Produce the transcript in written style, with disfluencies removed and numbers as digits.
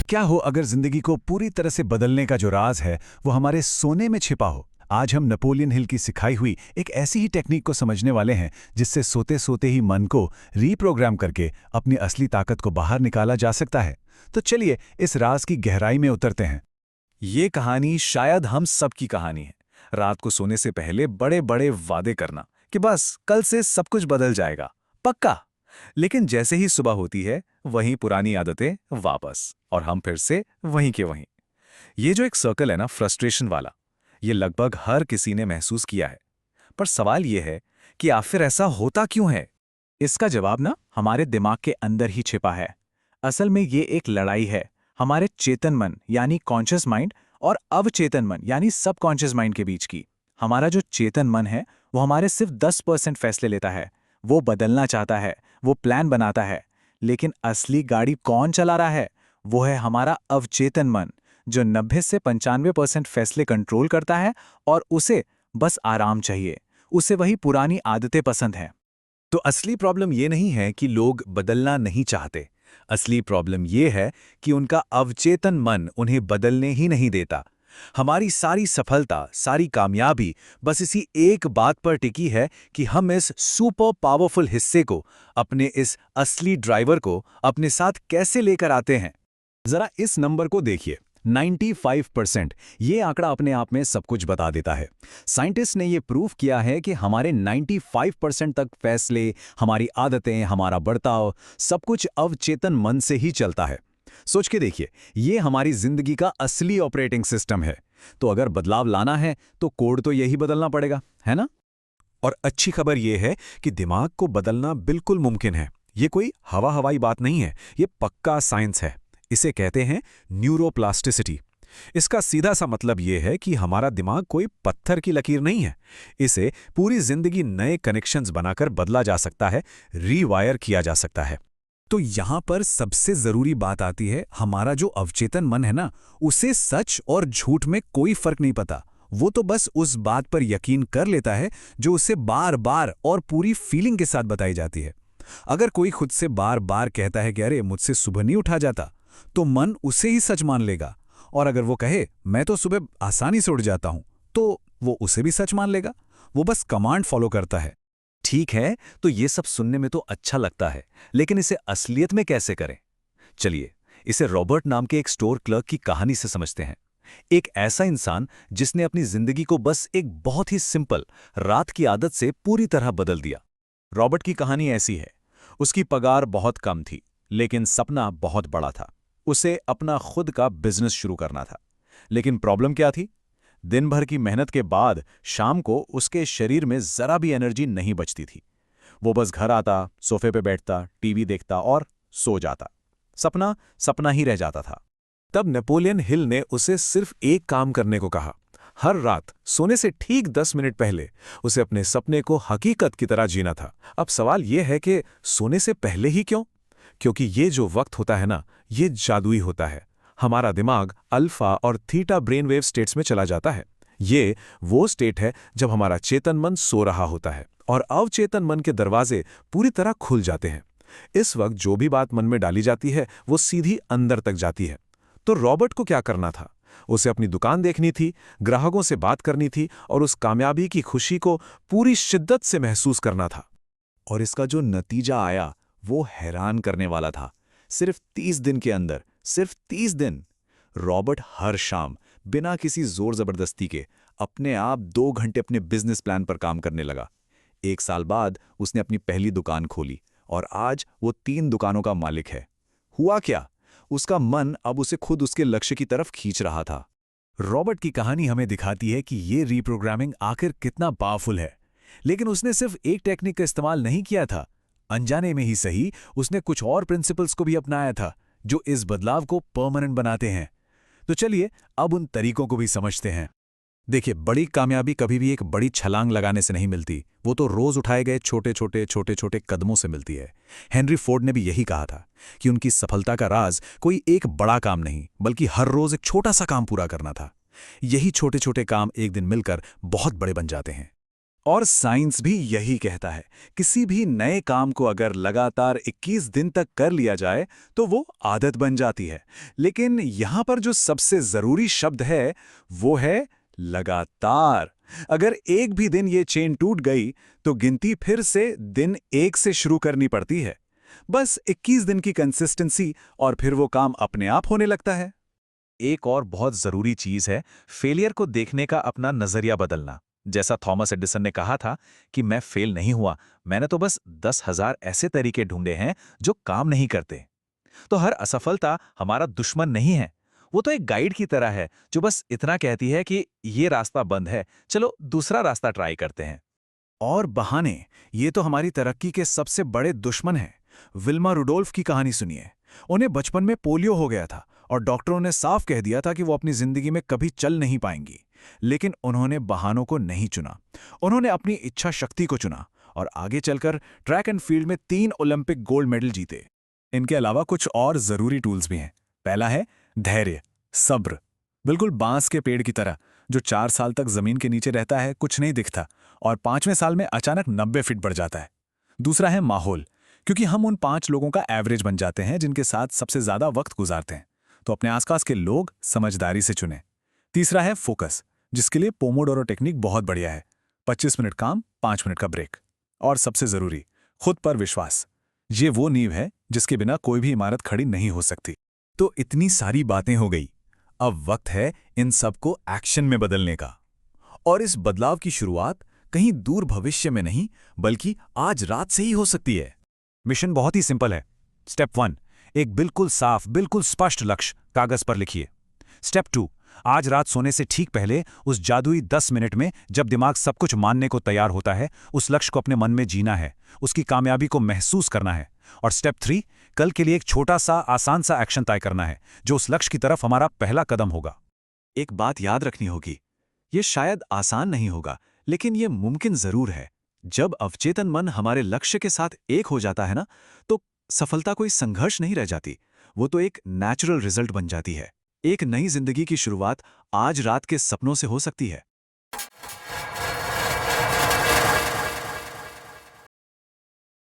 क्या हो अगर जिंदगी को पूरी तरह से बदलने का जो राज है वो हमारे सोने में छिपा हो। आज हम नेपोलियन हिल की सिखाई हुई एक ऐसी ही टेक्निक को समझने वाले हैं जिससे सोते सोते ही मन को रीप्रोग्राम करके अपनी असली ताकत को बाहर निकाला जा सकता है। तो चलिए इस राज की गहराई में उतरते हैं। ये कहानी शायद हम सब की कहानी है। रात को सोने से पहले बड़े बड़े वादे करना कि बस कल से सब कुछ बदल जाएगा, पक्का। लेकिन जैसे ही सुबह होती है वहीं पुरानी आदतें वापस, और हम फिर से वहीं के वहीं। ये जो एक सर्कल है ना, फ्रस्ट्रेशन वाला, ये लगभग हर किसी ने महसूस किया है। पर सवाल ये है कि आखिर ऐसा होता क्यों है। इसका जवाब ना हमारे दिमाग के अंदर ही छिपा है। असल में ये एक लड़ाई है हमारे चेतन मन यानी कॉन्शियस माइंड और अवचेतन मन यानी सबकॉन्शियस माइंड के बीच की। हमारा जो चेतन मन है वो हमारे सिर्फ 10% फैसले लेता है। वो बदलना चाहता है, वो प्लान बनाता है, लेकिन असली गाड़ी कौन चला रहा है? वो है हमारा अवचेतन मन, जो 90 से 95% फैसले कंट्रोल करता है। और उसे बस आराम चाहिए, उसे वही पुरानी आदतें पसंद हैं। तो असली प्रॉब्लम ये नहीं है कि लोग बदलना नहीं चाहते। असली प्रॉब्लम ये है कि उनका अवचेतन मन उन्हें बदलने ही नहीं देता। हमारी सारी सफलता, सारी कामयाबी बस इसी एक बात पर टिकी है कि हम इस सुपर पावरफुल हिस्से को, अपने इस असली ड्राइवर को अपने साथ कैसे लेकर आते हैं। जरा इस नंबर को देखिए, 95%। ये आंकड़ा अपने आप में सब कुछ बता देता है। साइंटिस्ट ने ये प्रूव किया है कि हमारे 95% तक फैसले, हमारी आदतें, हमारा बर्ताव, सब कुछ अवचेतन मन से ही चलता है। सोच के देखिए, ये हमारी जिंदगी का असली ऑपरेटिंग सिस्टम है। तो अगर बदलाव लाना है तो कोड तो यही बदलना पड़ेगा, है ना? और अच्छी खबर यह है कि दिमाग को बदलना बिल्कुल मुमकिन है। ये कोई हवाई बात नहीं है, ये पक्का साइंस है। इसे कहते हैं न्यूरोप्लास्टिसिटी। इसका सीधा सा मतलब यह है कि हमारा दिमाग कोई पत्थर की लकीर नहीं है। इसे पूरी जिंदगी नए कनेक्शंस बनाकर बदला जा सकता है, रीवायर किया जा सकता है। तो यहां पर सबसे जरूरी बात आती है, हमारा जो अवचेतन मन है ना, उसे सच और झूठ में कोई फर्क नहीं पता। वो तो बस उस बात पर यकीन कर लेता है जो उसे बार बार और पूरी फीलिंग के साथ बताई जाती है। अगर कोई खुद से बार बार कहता है कि अरे मुझसे सुबह नहीं उठा जाता, तो मन उसे ही सच मान लेगा। और अगर वो कहे मैं तो सुबह आसानी से उठ जाता हूं, तो वो उसे भी सच मान लेगा। वो बस कमांड फॉलो करता है। ठीक है, तो ये सब सुनने में तो अच्छा लगता है, लेकिन इसे असलियत में कैसे करें? चलिए इसे रॉबर्ट नाम के एक स्टोर क्लर्क की कहानी से समझते हैं। एक ऐसा इंसान जिसने अपनी जिंदगी को बस एक बहुत ही सिंपल रात की आदत से पूरी तरह बदल दिया। रॉबर्ट की कहानी ऐसी है, उसकी पगार बहुत कम थी, लेकिन सपना बहुत बड़ा था। उसे अपना खुद का बिजनेस शुरू करना था। लेकिन प्रॉब्लम क्या थी? दिन भर की मेहनत के बाद शाम को उसके शरीर में जरा भी एनर्जी नहीं बचती थी। वो बस घर आता, सोफे पे बैठता, टीवी देखता और सो जाता। सपना सपना ही रह जाता था। तब नेपोलियन हिल ने उसे सिर्फ एक काम करने को कहा। हर रात सोने से ठीक 10 मिनट पहले उसे अपने सपने को हकीकत की तरह जीना था। अब सवाल यह है कि सोने से पहले ही क्यों? क्योंकि ये जो वक्त होता है ना, ये जादुई होता है। हमारा दिमाग अल्फा और थीटा ब्रेन वेव स्टेट्स में चला जाता है। ये वो स्टेट है जब हमारा चेतन मन सो रहा होता है और अवचेतन मन के दरवाजे पूरी तरह खुल जाते हैं। इस वक्त जो भी बात मन में डाली जाती है वो सीधी अंदर तक जाती है। तो रॉबर्ट को क्या करना था? उसे अपनी दुकान देखनी थी, ग्राहकों से बात करनी थी और उस कामयाबी की खुशी को पूरी शिद्दत से महसूस करना था। और इसका जो नतीजा आया वो हैरान करने वाला था। सिर्फ 30 दिन के अंदर, सिर्फ 30 दिन, रॉबर्ट हर शाम बिना किसी जोर जबरदस्ती के अपने आप 2 घंटे अपने बिजनेस प्लान पर काम करने लगा। 1 साल बाद उसने अपनी पहली दुकान खोली और आज वो 3 दुकानों का मालिक है। हुआ क्या? उसका मन अब उसे खुद उसके लक्ष्य की तरफ खींच रहा था। रॉबर्ट की कहानी हमें दिखाती है कि ये रीप्रोग्रामिंग आखिर कितना पावरफुल है। लेकिन उसने सिर्फ एक टेक्निक का इस्तेमाल नहीं किया था। अनजाने में ही सही, उसने कुछ और प्रिंसिपल्स को भी अपनाया था जो इस बदलाव को परमानेंट बनाते हैं। तो चलिए अब उन तरीकों को भी समझते हैं। देखिए, बड़ी कामयाबी कभी भी एक बड़ी छलांग लगाने से नहीं मिलती, वो तो रोज उठाए गए छोटे छोटे कदमों से मिलती है। हेनरी फोर्ड ने भी यही कहा था कि उनकी सफलता का राज कोई एक बड़ा काम नहीं, बल्कि हर रोज एक छोटा सा काम पूरा करना था। यही छोटे छोटे काम एक दिन मिलकर बहुत बड़े बन जाते हैं। और साइंस भी यही कहता है, किसी भी नए काम को अगर लगातार 21 दिन तक कर लिया जाए तो वो आदत बन जाती है। लेकिन यहां पर जो सबसे जरूरी शब्द है वो है लगातार। अगर एक भी दिन ये चेन टूट गई तो गिनती फिर से दिन 1 से शुरू करनी पड़ती है। बस 21 दिन की कंसिस्टेंसी और फिर वो काम अपने आप होने लगता है। एक और बहुत जरूरी चीज है फेलियर को देखने का अपना नजरिया बदलना। जैसा थॉमस एडिसन ने कहा था कि मैं फेल नहीं हुआ, मैंने तो बस 10,000 ऐसे तरीके ढूंढे हैं जो काम नहीं करते। तो हर असफलता हमारा दुश्मन नहीं है, वो तो एक गाइड की तरह है जो बस इतना कहती है कि ये रास्ता बंद है, चलो दूसरा रास्ता ट्राई करते हैं। और बहाने, ये तो हमारी तरक्की के सबसे बड़े दुश्मन हैं। विल्मा रुडोल्फ की कहानी सुनिए। उन्हें बचपन में पोलियो हो गया था और डॉक्टरों ने साफ कह दिया था कि वो अपनी जिंदगी में कभी चल नहीं पाएंगी। लेकिन उन्होंने बहानों को नहीं चुना, उन्होंने अपनी इच्छा शक्ति को चुना और आगे चलकर ट्रैक एंड फील्ड में 3 ओलंपिक गोल्ड मेडल जीते। इनके अलावा कुछ और जरूरी टूल्स भी हैं। पहला है धैर्य, सब्र। बिल्कुल बांस के पेड़ की तरह जो 4 साल तक जमीन के नीचे रहता है, कुछ नहीं दिखता, और 5वें साल में अचानक 90 फीट बढ़ जाता है। दूसरा है माहौल, क्योंकि हम उन 5 लोगों का एवरेज बन जाते हैं जिनके साथ सबसे ज्यादा वक्त गुजारते हैं, तो अपने आसपास के लोग समझदारी से चुनें। तीसरा है फोकस, जिसके लिए पोमोडोरो टेक्निक बहुत बढ़िया है। 25 मिनट काम, 5 मिनट का ब्रेक। और सबसे जरूरी, खुद पर विश्वास। ये वो नींव है जिसके बिना कोई भी इमारत खड़ी नहीं हो सकती। तो इतनी सारी बातें हो गई, अब वक्त है इन सबको एक्शन में बदलने का। और इस बदलाव की शुरुआत कहीं दूर भविष्य में नहीं, बल्कि आज रात से ही हो सकती है। मिशन बहुत ही सिंपल है। स्टेप 1, एक बिल्कुल साफ, बिल्कुल स्पष्ट लक्ष्य कागज पर लिखिए। स्टेप 2, आज रात सोने से ठीक पहले उस जादुई 10 मिनट में जब दिमाग सब कुछ मानने को तैयार होता है, उस लक्ष्य को अपने मन में जीना है, उसकी कामयाबी को महसूस करना है। और स्टेप 3, कल के लिए एक छोटा सा आसान सा एक्शन तय करना है जो उस लक्ष्य की तरफ हमारा पहला कदम होगा। एक बात याद रखनी होगी, ये शायद आसान नहीं होगा, लेकिन ये मुमकिन जरूर है। जब अवचेतन मन हमारे लक्ष्य के साथ एक हो जाता है ना, तो सफलता कोई संघर्ष नहीं रह जाती, वो तो एक नेचुरल रिजल्ट बन जाती है। एक नई जिंदगी की शुरुआत आज रात के सपनों से हो सकती है।